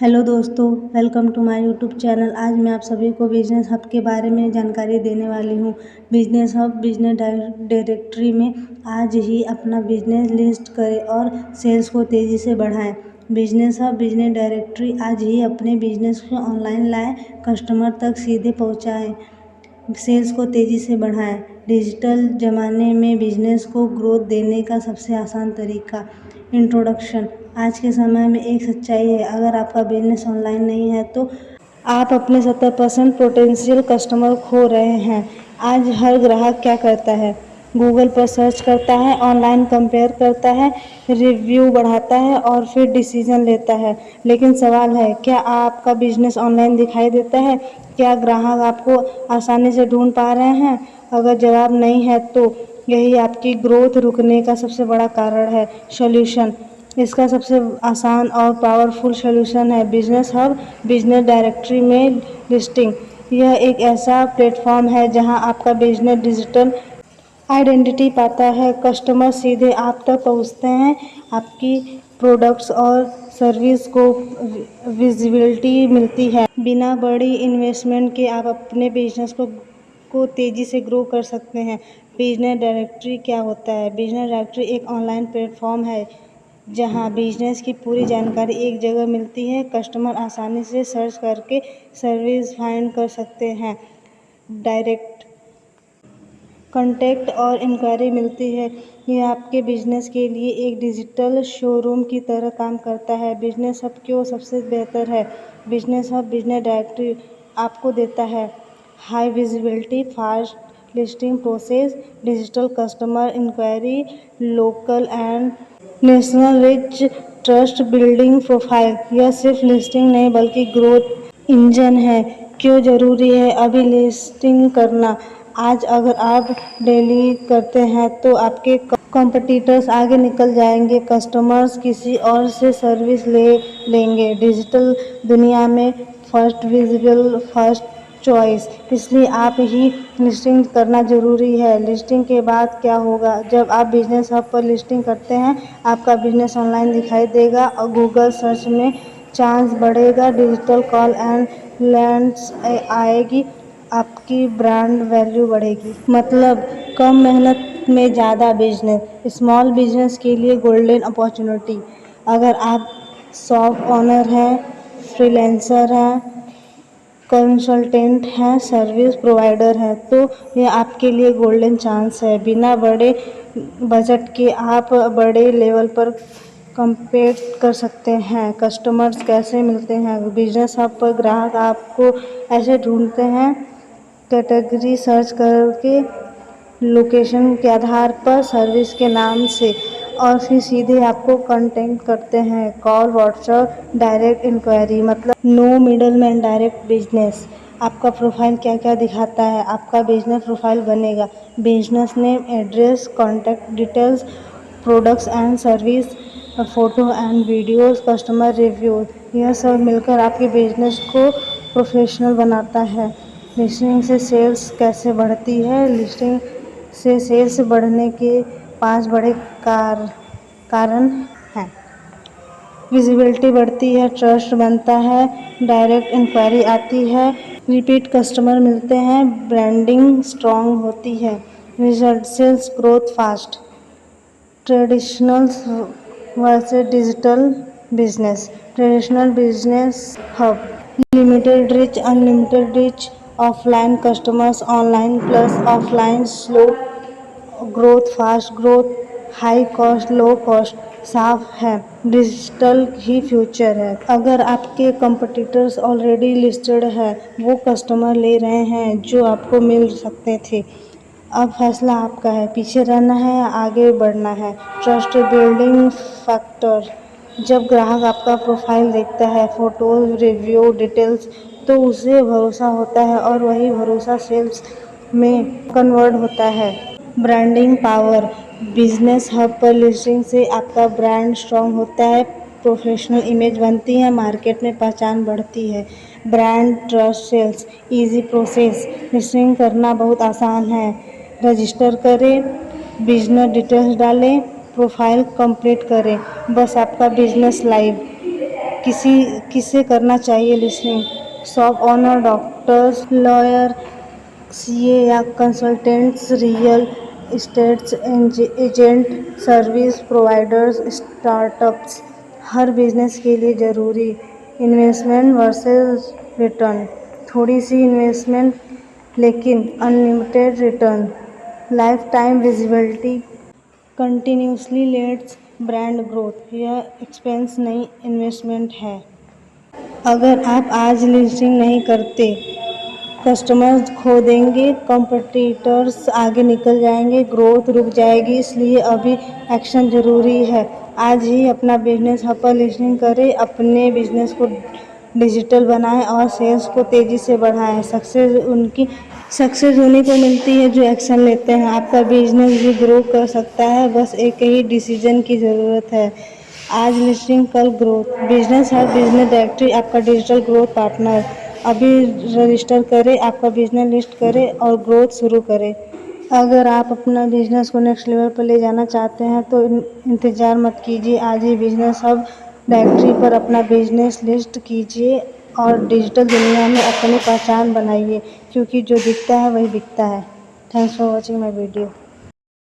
Hello दोस्तों, welcome to my YouTube channel. आज मैं आप सभी को बिजनेस हब के बारे में जानकारी देने वाली हूँ। बिजनेस हब बिजनेस डायरेक्टरी में आज ही अपना बिजनेस लिस्ट करें और सेल्स को तेज़ी से बढ़ाएं। बिजनेस हब बिजनेस डायरेक्टरी आज ही अपने बिजनेस को ऑनलाइन लाएं, कस्टमर तक सीधे पहुँचाएं, सेल्स को तेज़ी से बढ़ाएं। डिजिटल ज़माने में बिजनेस को ग्रोथ देने का सबसे आसान तरीका। इंट्रोडक्शन। आज के समय में एक सच्चाई है, अगर आपका बिजनेस ऑनलाइन नहीं है तो आप अपने 70% पोटेंशियल कस्टमर खो रहे हैं। आज हर ग्राहक क्या करता है? गूगल पर सर्च करता है, ऑनलाइन कंपेयर करता है, रिव्यू बढ़ाता है और फिर डिसीजन लेता है। लेकिन सवाल है, क्या आपका बिजनेस ऑनलाइन दिखाई देता है? क्या ग्राहक आपको आसानी से ढूंढ पा रहे हैं? अगर जवाब नहीं है तो यही आपकी ग्रोथ रुकने का सबसे बड़ा कारण है। सॉल्यूशन। इसका सबसे आसान और पावरफुल सॉल्यूशन है बिजनेस हब बिजनेस डायरेक्टरी में लिस्टिंग। यह एक ऐसा प्लेटफॉर्म है जहां आपका बिजनेस डिजिटल आइडेंटिटी पाता है, कस्टमर सीधे आप तक पहुंचते हैं, आपकी प्रोडक्ट्स और सर्विस को विजिबिलिटी मिलती है। बिना बड़ी इन्वेस्टमेंट के आप अपने बिजनेस को तेज़ी से ग्रो कर सकते हैं। बिजनेस डायरेक्टरी क्या होता है? बिजनेस डायरेक्टरी एक ऑनलाइन प्लेटफॉर्म है जहां बिजनेस की पूरी जानकारी एक जगह मिलती है। कस्टमर आसानी से सर्च करके सर्विस फाइंड कर सकते हैं, डायरेक्ट कॉन्टैक्ट और इंक्वायरी मिलती है। यह आपके बिजनेस के लिए एक डिजिटल शोरूम की तरह काम करता है। बिजनेस हब क्यों सबसे बेहतर है? बिजनेस हब बिजनेस डायरेक्टरी आपको देता है high visibility, fast listing process, digital customer inquiry, local and national reach, trust building profile. यह सिर्फ लिस्टिंग नहीं बल्कि ग्रोथ इंजन है। क्यों जरूरी है अभी लिस्टिंग करना? आज अगर आप डेली करते हैं तो आपके कॉम्पिटिटर्स आगे निकल जाएंगे, कस्टमर्स किसी और से सर्विस ले लेंगे। डिजिटल दुनिया में फर्स्ट विजिबल फर्स्ट चॉइस, इसलिए आप ही लिस्टिंग करना जरूरी है। लिस्टिंग के बाद क्या होगा? जब आप बिजनेस हब पर लिस्टिंग करते हैं, आपका बिजनेस ऑनलाइन दिखाई देगा और गूगल सर्च में चांस बढ़ेगा, डिजिटल कॉल एंड लैंड्स आएगी, आपकी ब्रांड वैल्यू बढ़ेगी। मतलब कम मेहनत में ज़्यादा बिजनेस। स्मॉल बिजनेस के लिए गोल्डन अपॉर्चुनिटी। अगर आप शॉप ओनर हैं, फ्रीलांसर हैं, कंसल्टेंट हैं, सर्विस प्रोवाइडर हैं, तो यह आपके लिए गोल्डन चांस है। बिना बड़े बजट के आप बड़े लेवल पर कम्पीट कर सकते हैं। कस्टमर्स कैसे मिलते हैं? बिजनेस हब पर ग्राहक आपको ऐसे ढूंढते हैं, कैटेगरी सर्च करके, लोकेशन के आधार पर, सर्विस के नाम से, और फिर सीधे आपको कांटेक्ट करते हैं। Call, WhatsApp, direct enquiry. मतलब no middleman, direct business. आपका प्रोफाइल क्या क्या दिखाता है? आपका बिजनेस प्रोफाइल बनेगा business name, address, contact details, products and service, photo and videos, customer review. यह सब मिलकर आपके बिजनेस को प्रोफेशनल बनाता है। लिस्टिंग से सेल्स कैसे बढ़ती है? लिस्टिंग से सेल्स बढ़ने के 5 बड़े कारण हैं। विजिबिलिटी बढ़ती है, ट्रस्ट बनता है, डायरेक्ट इंक्वायरी आती है, रिपीट कस्टमर मिलते हैं, ब्रांडिंग स्ट्रॉन्ग होती है, result sales growth fast. Traditional versus digital business. Traditional business हब limited reach, unlimited reach, offline customers, online plus offline, slow growth, fast growth, high cost, low cost. साफ है, digital ही future है। अगर आपके competitors already listed है, वो customer ले रहे हैं जो आपको मिल सकते थे, अब फैसला आपका है, पीछे रहना है या आगे बढ़ना है। Trust building factor. जब ग्राहक आपका प्रोफाइल देखता है, फोटोज, रिव्यू, डिटेल्स, तो उसे भरोसा होता है और वही भरोसा सेल्स में कन्वर्ट होता है। Branding power. बिजनेस हब पर लिस्टिंग से आपका ब्रांड स्ट्रांग होता है, प्रोफेशनल इमेज बनती है, मार्केट में पहचान बढ़ती है। Brand trust sales easy process. Listing करना बहुत आसान है। रजिस्टर करें, बिजनेस डिटेल्स डालें, प्रोफाइल कंप्लीट करें, बस आपका बिजनेस लाइव। किसे करना चाहिए listing? Shop owner, doctors, lawyer, CA या consultants, real estate agent, service providers, startups. हर बिजनेस के लिए ज़रूरी इन्वेस्टमेंट वर्सेस रिटर्न। थोड़ी सी इन्वेस्टमेंट लेकिन unlimited return. Life time visibility, continuously lets brand growth. यह एक्सपेंस नहीं, इन्वेस्टमेंट है। अगर आप आज लिस्टिंग नहीं करते, कस्टमर्स खो देंगे, कॉम्पिटिटर्स आगे निकल जाएंगे, ग्रोथ रुक जाएगी। इसलिए अभी एक्शन ज़रूरी है। आज ही अपना बिजनेस हब पर लिस्टिंग करें, अपने बिजनेस को डिजिटल बनाएं और सेल्स को तेज़ी से बढ़ाएं। सक्सेस उन्हीं को मिलती है जो एक्शन लेते हैं। आपका बिजनेस भी ग्रो कर सकता है, बस एक ही डिसीजन की ज़रूरत है। आज लिस्टिंग, कल growth. Business hub business directory आपका डिजिटल ग्रोथ पार्टनर। अभी रजिस्टर करें, आपका बिजनेस लिस्ट करें और ग्रोथ शुरू करें। अगर आप अपना बिजनेस को नेक्स्ट लेवल पर ले जाना चाहते हैं तो इंतज़ार मत कीजिए, आज ही बिजनेस हब डायरेक्टरी पर अपना बिजनेस लिस्ट कीजिए और डिजिटल दुनिया में अपनी पहचान बनाइए, क्योंकि जो दिखता है वही बिकता है। Thanks for watching my video.